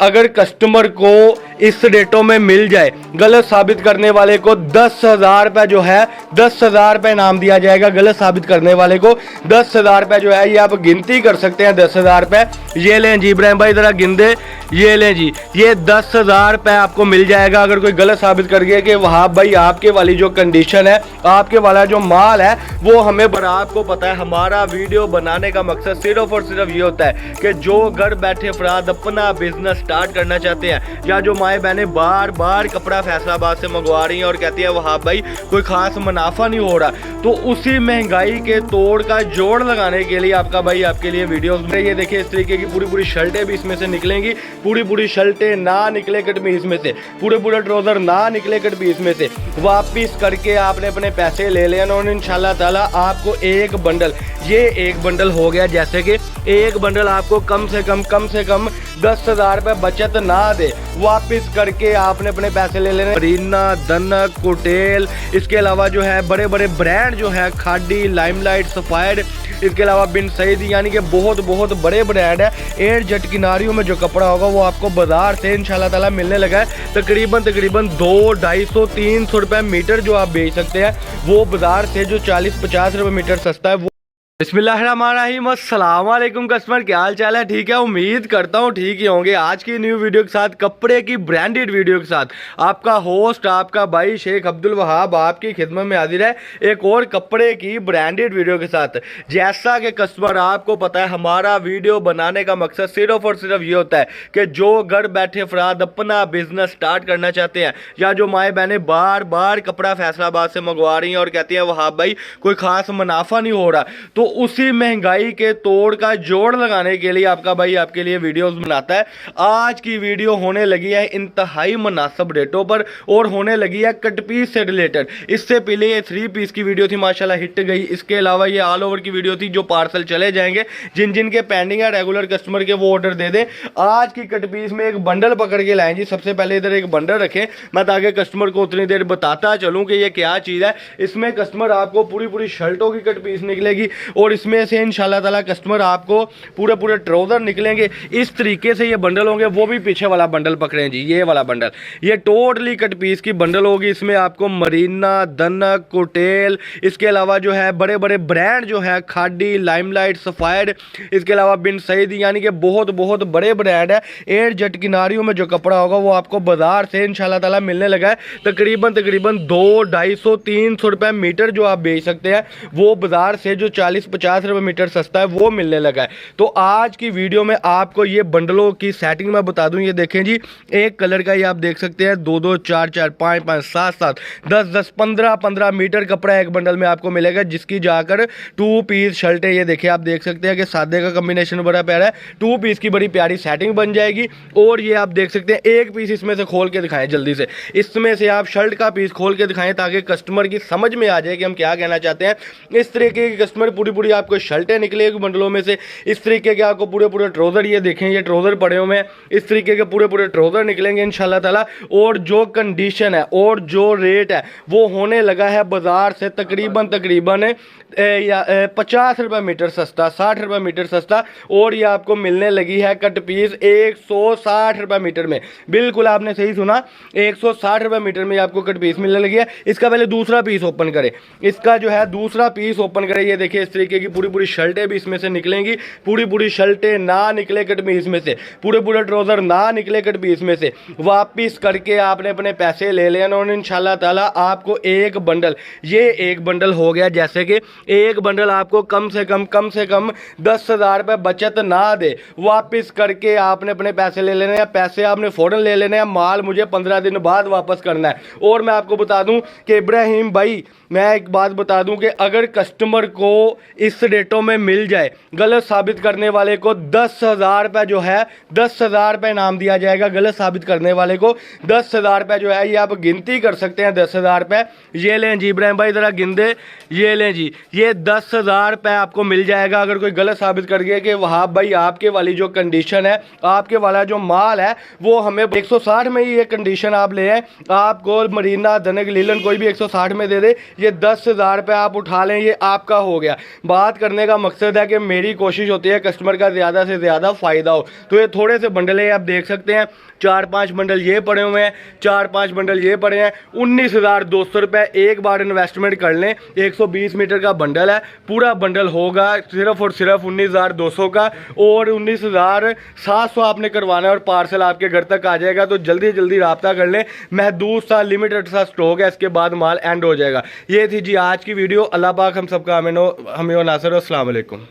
अगर कस्टमर को इस रेटों में मिल जाए, गलत साबित करने वाले को 10,000 रुपये जो है 10,000 रुपये इनाम दिया जाएगा। गलत साबित करने वाले को 10,000 रुपये जो है ये आप गिनती कर सकते हैं। 10,000 रुपये ये लें जी इब्राहिम भाई, ज़रा गिन दे, ये लें जी, ये 10,000 रुपये आपको मिल जाएगा। अगर कोई गलत साबित कर गया कि वहाँ भाई आपके वाली जो कंडीशन है, आपके वाला जो माल है वो हमें, पर आपको पता है हमारा वीडियो बनाने का मकसद सिर्फ और सिर्फ ये होता है कि जो घर बैठे अफराद अपना बिजनेस स्टार्ट करना चाहते हैं, या जो माएँ बहनें बार बार कपड़ा फैसलाबाद से मंगवा रही हैं और कहती है वहाँ भाई कोई खास मुनाफा नहीं हो रहा, तो उसी महंगाई के तोड़ का जोड़ लगाने के लिए आपका भाई आपके लिए वीडियोस में, ये देखिए इस तरीके की पूरी पूरी शर्टें भी इसमें से निकलेंगी। पूरी पूरी शर्टें ना निकले कटमीज में से, पूरे पूरे ट्राउजर ना निकले कटमीज में से, वापिस करके आपने अपने पैसे ले लेना और इंशाल्लाह ताला आपको एक बंडल, ये एक बंडल हो गया, जैसे कि एक बंडल आपको कम से कम 10,000 रुपये बचत ना दे, वापस करके आपने अपने पैसे ले लेने। रीना, दनक, कोटेल, इसके अलावा जो है बड़े बड़े ब्रांड जो है खाडी, लाइमलाइट, सफायर, इसके अलावा बिन सईद, यानी कि बहुत बहुत बड़े ब्रांड है। एयर जेट किनारियों में जो कपड़ा होगा वो आपको बाजार से इंशाल्लाह ताला मिलने लगा है। तकरीबन 200, 250, 300 रुपये मीटर जो आप बेच सकते हैं, वो बाजार से जो 40-50 रुपये मीटर सस्ता है वो। बिस्मिल्लाहिर्रहमानिर्रहीम, अस्सलाम वालेकुम कस्टमर, क्या हाल चाल है? ठीक है, उम्मीद करता हूँ ठीक ही होंगे। आज की न्यू वीडियो के साथ, कपड़े की ब्रांडेड वीडियो के साथ आपका होस्ट, आपका भाई शेख अब्दुल वहाब आपकी खिदमत में हाजिर है एक और कपड़े की ब्रांडेड वीडियो के साथ। जैसा कि कस्टमर आपको पता है हमारा वीडियो बनाने का मकसद सिर्फ और सिर्फ ये होता है कि जो घर बैठे अफराद अपना बिजनेस स्टार्ट करना चाहते हैं, या जो माएँ बहनें बार बार कपड़ा फैसलाबाद से मंगवा रही हैं और कहती हैं वहाँ भाई कोई खास मुनाफा नहीं हो रहा, तो उसी महंगाई के तोड़ का जोड़ लगाने के लिए आपका भाई आपके लिए वीडियोस बनाता है। आज की वीडियो होने लगी है इंतहाई मुनासिब रेटों पर और होने लगी है कट पीस से रिलेटेड। इससे पहले ये 3 पीस की वीडियो थी, माशाल्लाह हिट गई। इसके अलावा ये ऑल ओवर की वीडियो थी जो पार्सल चले जाएंगे, जिन जिन के पेंडिंग है रेगुलर कस्टमर के वो ऑर्डर दे दें। आज की कट पीस में एक बंडल पकड़ के लाएं जी। सबसे पहले इधर एक बंडल रखें, मैं ताकि कस्टमर को उतनी देर बताता चलूँ कि ये क्या चीज़ है। इसमें कस्टमर आपको पूरी पूरी शर्टों की कट पीस निकलेगी और इसमें से इंशाल्लाह ताला कस्टमर आपको पूरे पूरे ट्राउजर निकलेंगे। इस तरीके से ये बंडल होंगे। वो भी पीछे वाला बंडल पकड़ें जी, ये वाला बंडल, ये टोटली कट पीस की बंडल होगी। इसमें आपको मरीना, दनक, कोटेल, इसके अलावा जो है बड़े बड़े ब्रांड जो है खाडी, लाइमलाइट, सफायर, इसके अलावा बिन सईद, यानी कि बहुत बहुत बड़े ब्रांड है। एयर जेट किनारियों में जो कपड़ा होगा वो आपको बाजार से इंशाल्लाह ताला मिलने लगा है। तकरीबन 200, 250, 300 रुपये मीटर जो आप बेच सकते हैं, वो बाजार से जो 40-50 रुपये मीटर सस्ता है वो मिलने लगा है। तो आज की वीडियो में आपको ये बंडलों की सेटिंग में बता दूं। ये देखें जी, एक कलर का ये आप देख सकते हैं, 2-2, 4-4, 5-5, 7-7, 10-10, 15-15 मीटर कपड़ा एक बंडल में आपको मिलेगा, जिसकी जाकर 2 पीस शर्टें, ये देखिए आप देख सकते हैं कि सादे का कॉम्बिनेशन बड़ा प्यारा है। 2 पीस की बड़ी प्यारी सेटिंग बन जाएगी। और ये आप देख सकते हैं, एक पीस इसमें से खोल के दिखाएं जल्दी से, इसमें से आप शर्ट का पीस खोल के दिखाएं ताकि कस्टमर की समझ में आ जाए कि हम क्या कहना चाहते हैं। इस तरीके की कस्टमर पूरी पूरी आपको शर्टें निकलेगी बंडलों में से। इस तरीके के आपको पूरे पूरे ट्राउजर, ये देखें ये ट्राउजर पड़े हुए हैं, इस तरीके के पूरे पूरे ट्राउजर निकलेंगे इंशाल्लाह ताला। और जो कंडीशन है और जो रेट है वो होने लगा है बाजार से तकरीबन 50 रुपये मीटर सस्ता, 60 रुपये मीटर सस्ता। और ये आपको मिलने लगी है कट पीस 160 रुपये मीटर में। बिल्कुल आपने सही सुना, 160 रुपये मीटर में आपको कट पीस मिलने लगी है। इसका पहले दूसरा पीस ओपन करें, इसका जो है दूसरा पीस ओपन करें। ये देखिए इस तरीके की पूरी पूरी शर्टें भी इसमें से निकलेंगी। पूरी पूरी शर्टें ना निकले कट पीस में से, पूरे पूरे ट्राउजर ना निकले कट पीस में से, वापिस करके आपने अपने पैसे ले लेना और इंशाल्लाह ताला आपको एक बंडल, ये एक बंडल हो गया, जैसे कि एक बंडल आपको कम से कम 10,000 रुपये बचत ना दे, वापिस करके आपने अपने पैसे ले लेने हैं। पैसे आपने फ़ौरन ले लेने हैं, माल मुझे 15 दिन बाद वापस करना है। और मैं आपको बता दूं कि इब्राहिम भाई, मैं एक बात बता दूं कि अगर कस्टमर को इस रेटों में मिल जाए, गलत साबित करने वाले को 10,000 रुपये जो है 10,000 रुपये इनाम दिया जाएगा। गलत साबित करने वाले को 10,000 रुपये जो है ये आप गिनती कर सकते हैं। 10,000 रुपये ये लें जी इब्राहिम भाई, ज़रा गिन दे, ये लें जी, ये 10,000 रुपये आपको मिल जाएगा। अगर कोई गलत साबित कर गया कि वहाँ भाई आपके वाली जो कंडीशन है, आपके वाला जो माल है वो हमें 160 में ही ये कंडीशन आप ले आए, आपको मरीना, दनक, लीलन कोई भी 160 में दे दे, ये 10,000 रुपये आप उठा लें, ये आपका हो गया। बात करने का मकसद है कि मेरी कोशिश होती है कस्टमर का ज़्यादा से ज़्यादा फ़ायदा हो। तो ये थोड़े से बंडल है, आप देख सकते हैं 4-5 बंडल ये पड़े हुए हैं, 4-5 बंडल ये पड़े हैं। 19,200 रुपये एक बार इन्वेस्टमेंट कर लें। 120 मीटर का बंडल है, पूरा बंडल होगा सिर्फ और सिर्फ 19,200 का, और 19,700 आपने करवाना है और पार्सल आपके घर तक आ जाएगा। तो जल्दी जल्दी रब्ता कर लें, महदूद सा लिमिटेड सा स्टॉक है, इसके बाद माल एंड हो जाएगा। ये थी जी आज की वीडियो। अल्लाह पाक हम सबका हमें नासर। अस्सलाम वालेकुम।